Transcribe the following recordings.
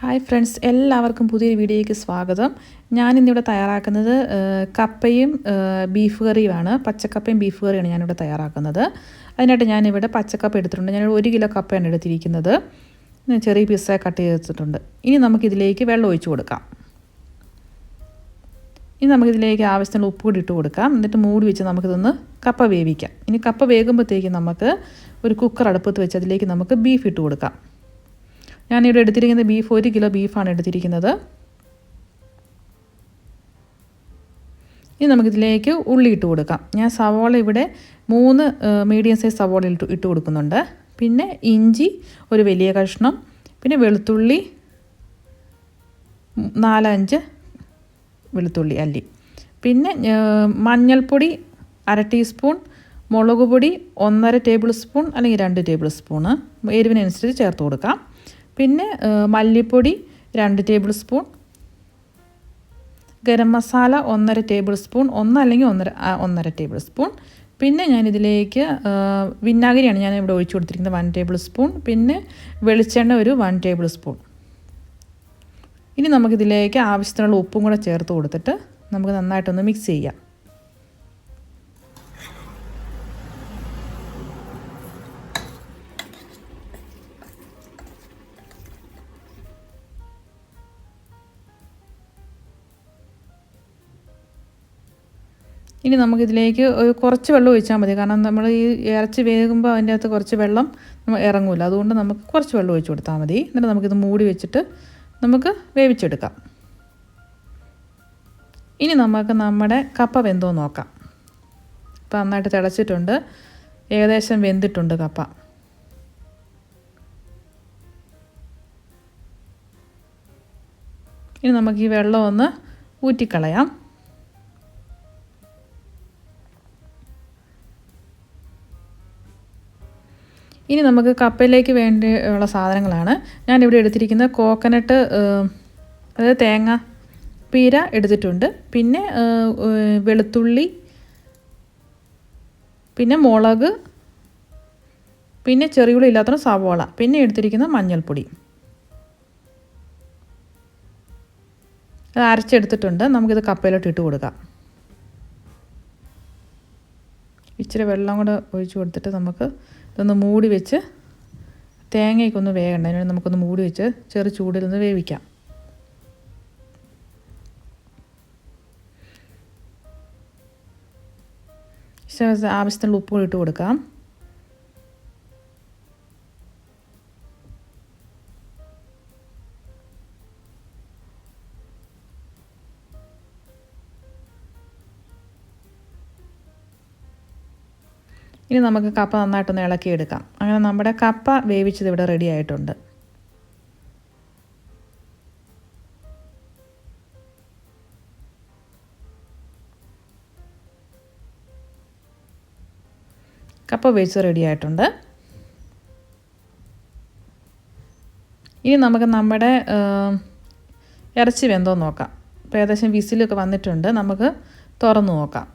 Hi friends, എല്ലാവർക്കും പുതിയൊരു വീഡിയോയ്ക്ക് സ്വാഗതം. ഞാനിന്നിവിടെ തയ്യാറാക്കുന്നത് കപ്പയും ബീഫ് കറിയുമാണ്. പച്ചക്കപ്പയും ബീഫ് കറിയാണ് ഞാനിവിടെ തയ്യാറാക്കുന്നത്. അതിനായിട്ട് ഞാനിവിടെ പച്ചക്കപ്പ എടുത്തിട്ടുണ്ട്. ഞാനിവിടെ 1 കിലോ കപ്പയാണ് എടുത്തിരിക്കുന്നത്. ചെറിയ പീസായി കട്ട് ചെയ്തിട്ടുണ്ട്. ഇനി നമുക്കിതിലേക്ക് വെള്ളം ഒഴിച്ച് കൊടുക്കാം. ഇനി നമുക്കിതിലേക്ക് ആവശ്യത്തിനുള്ള ഉപ്പ് കൂടി ഇട്ട് കൊടുക്കാം. എന്നിട്ട് മൂടി വെച്ച് നമുക്കിതൊന്ന് കപ്പ വേവിക്കാം. ഇനി കപ്പ വേകുമ്പോഴത്തേക്ക് നമുക്ക് ഒരു കുക്കർ അടുപ്പത്ത് വെച്ച് അതിലേക്ക് നമുക്ക് ബീഫ് ഇട്ട് കൊടുക്കാം. ഞാനിവിടെ എടുത്തിരിക്കുന്ന ബീഫ് 1 കിലോ ബീഫാണ് എടുത്തിരിക്കുന്നത്. ഇനി നമുക്കിതിലേക്ക് ഉള്ളി ഇട്ട് കൊടുക്കാം. ഞാൻ സവോള ഇവിടെ 3 മീഡിയം സൈസ് സവോള ഇട്ട് കൊടുക്കുന്നുണ്ട്. പിന്നെ ഇഞ്ചി ഒരു വലിയ കഷ്ണം, പിന്നെ വെളുത്തുള്ളി 4-5 വെളുത്തുള്ളി അല്ലി, പിന്നെ മഞ്ഞൾപ്പൊടി 1/2 ടീസ്പൂൺ, മുളക് പൊടി 1.5 ടേബിൾ സ്പൂൺ അല്ലെങ്കിൽ 2 ടേബിൾ സ്പൂണ് എരിവിനനുസരിച്ച് ചേർത്ത് കൊടുക്കാം. പിന്നെ മല്ലിപ്പൊടി 2 table spoon, garam masala 1.5 table spoon, 1 അല്ലെങ്കിൽ 1.5 ടേബിൾ സ്പൂൺ. പിന്നെ ഞാനിതിലേക്ക് വിനാഗിരിയാണ് ഞാനിവിടെ ഒഴിച്ചു കൊടുത്തിരിക്കുന്നത് 1 ടേബിൾ സ്പൂൺ. പിന്നെ വെളിച്ചെണ്ണ ഒരു 1 ടേബിൾ സ്പൂൺ. ഇനി നമുക്കിതിലേക്ക് ആവശ്യത്തിനുള്ള ഉപ്പും കൂടെ ചേർത്ത് കൊടുത്തിട്ട് നമുക്ക് നന്നായിട്ടൊന്ന് മിക്സ് ചെയ്യാം. ഇനി നമുക്കിതിലേക്ക് കുറച്ച് വെള്ളം ഒഴിച്ചാൽ മതി. കാരണം നമ്മൾ ഈ ഇറച്ചി വേകുമ്പോൾ അതിൻ്റെ അകത്ത് കുറച്ച് വെള്ളം ഇറങ്ങില്ല. അതുകൊണ്ട് നമുക്ക് കുറച്ച് വെള്ളം ഒഴിച്ച് കൊടുത്താൽ മതി. എന്നിട്ട് നമുക്കിത് മൂടി വെച്ചിട്ട് നമുക്ക് വേവിച്ചെടുക്കാം. ഇനി നമുക്ക് നമ്മുടെ കപ്പ വെന്തോ നോക്കാം. ഇപ്പം നന്നായിട്ട് തിളച്ചിട്ടുണ്ട്, ഏകദേശം വെന്തിട്ടുണ്ട് കപ്പ. ഇനി നമുക്ക് ഈ വെള്ളം ഒന്ന് ഊറ്റിക്കളയാം. ഇനി നമുക്ക് കപ്പയിലേക്ക് വേണ്ടിയുള്ള സാധനങ്ങളാണ് ഞാനിവിടെ എടുത്തിരിക്കുന്നത്. കോക്കനട്ട്, അതായത് തേങ്ങ പീര എടുത്തിട്ടുണ്ട്. പിന്നെ വെളുത്തുള്ളി, പിന്നെ മുളക്, പിന്നെ ചെറിയുള്ളി ഇല്ലാത്ത സവോള, പിന്നെ എടുത്തിരിക്കുന്ന മഞ്ഞൾപ്പൊടി. അത് അരച്ചെടുത്തിട്ടുണ്ട്. നമുക്കിത് കപ്പയിലോട്ട് ഇട്ട് കൊടുക്കാം. ഇച്ചിരി വെള്ളം കൂടെ ഒഴിച്ച് കൊടുത്തിട്ട് നമുക്ക് ഇതൊന്ന് മൂടി വെച്ച്, തേങ്ങയ്ക്കൊന്ന് വേകണ്ട, അതിന് നമുക്കൊന്ന് മൂടി വെച്ച് ചെറു ചൂടിലൊന്ന് വേവിക്കാം. ആവശ്യത്തിനുള്ള ഉപ്പ് ഇട്ട് കൊടുക്കാം. ഇനി നമുക്ക് കപ്പ നന്നായിട്ടൊന്ന് ഇളക്കിയെടുക്കാം. അങ്ങനെ നമ്മുടെ കപ്പ വേവിച്ചത് ഇവിടെ റെഡി ആയിട്ടുണ്ട്. കപ്പ വേവിച്ച് റെഡി ആയിട്ടുണ്ട്. ഇനി നമുക്ക് നമ്മുടെ ഇറച്ചി വെന്തോ നോക്കാം. ഇപ്പോൾ ഏകദേശം വിസിലൊക്കെ വന്നിട്ടുണ്ട്. നമുക്ക് തുറന്ന് നോക്കാം.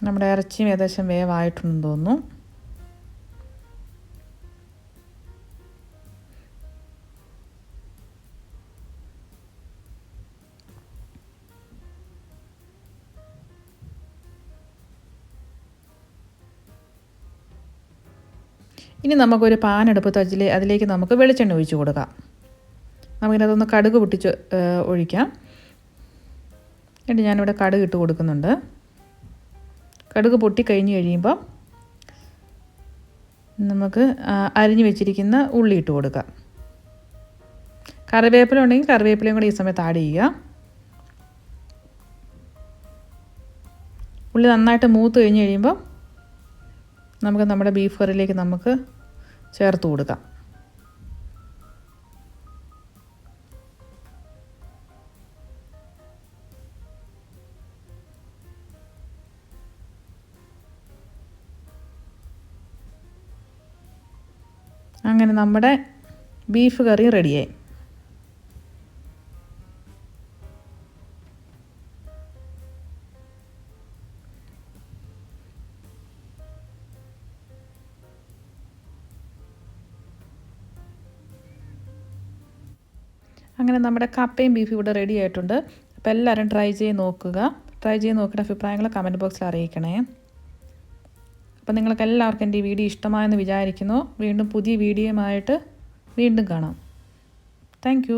നമ്മുടെ ഇറച്ചിയും ഏകദേശം വേവായിട്ടുണ്ടെന്ന് തോന്നുന്നു. ഇനി നമുക്കൊരു പാൻ എടുപ്പത്ത് അതിലേക്ക് നമുക്ക് വെളിച്ചെണ്ണ ഒഴിച്ച് കൊടുക്കാം. നമുക്കിനകത്തൊന്ന് കടുക് പൊട്ടിച്ച് ഒഴിക്കാം. എന്നിട്ട് ഞാനിവിടെ കടുക് ഇട്ട് കൊടുക്കുന്നുണ്ട്. കടുക് പൊട്ടിക്കഴിഞ്ഞ് കഴിയുമ്പോൾ നമുക്ക് അരിഞ്ഞു വെച്ചിരിക്കുന്ന ഉള്ളി ഇട്ട് കൊടുക്കാം. കറിവേപ്പില ഉണ്ടെങ്കിൽ കറിവേപ്പിലയും കൂടി ഈ സമയത്ത് ആഡ് ചെയ്യുക. ഉള്ളി നന്നായിട്ട് മൂത്ത് കഴിഞ്ഞ് കഴിയുമ്പോൾ നമുക്ക് നമ്മുടെ ബീഫ് കറിയിലേക്ക് നമുക്ക് ചേർത്ത് കൊടുക്കാം. അങ്ങനെ നമ്മുടെ ബീഫ് കറി റെഡിയായി. അങ്ങനെ നമ്മുടെ കപ്പയും ബീഫും ഇവിടെ റെഡി ആയിട്ടുണ്ട്. അപ്പോൾ എല്ലാവരും ട്രൈ ചെയ്ത് നോക്കുക. ട്രൈ ചെയ്ത് നോക്കിയിട്ട് അഭിപ്രായങ്ങൾ കമൻറ്റ് ബോക്സിൽ അറിയിക്കണേ. അപ്പോൾ നിങ്ങൾക്ക് എല്ലാവർക്കും എൻ്റെ ഈ വീഡിയോ ഇഷ്ടമായെന്ന് വിചാരിക്കുന്നു. വീണ്ടും പുതിയ വീഡിയോയുമായിട്ട് വീണ്ടും കാണാം. താങ്ക്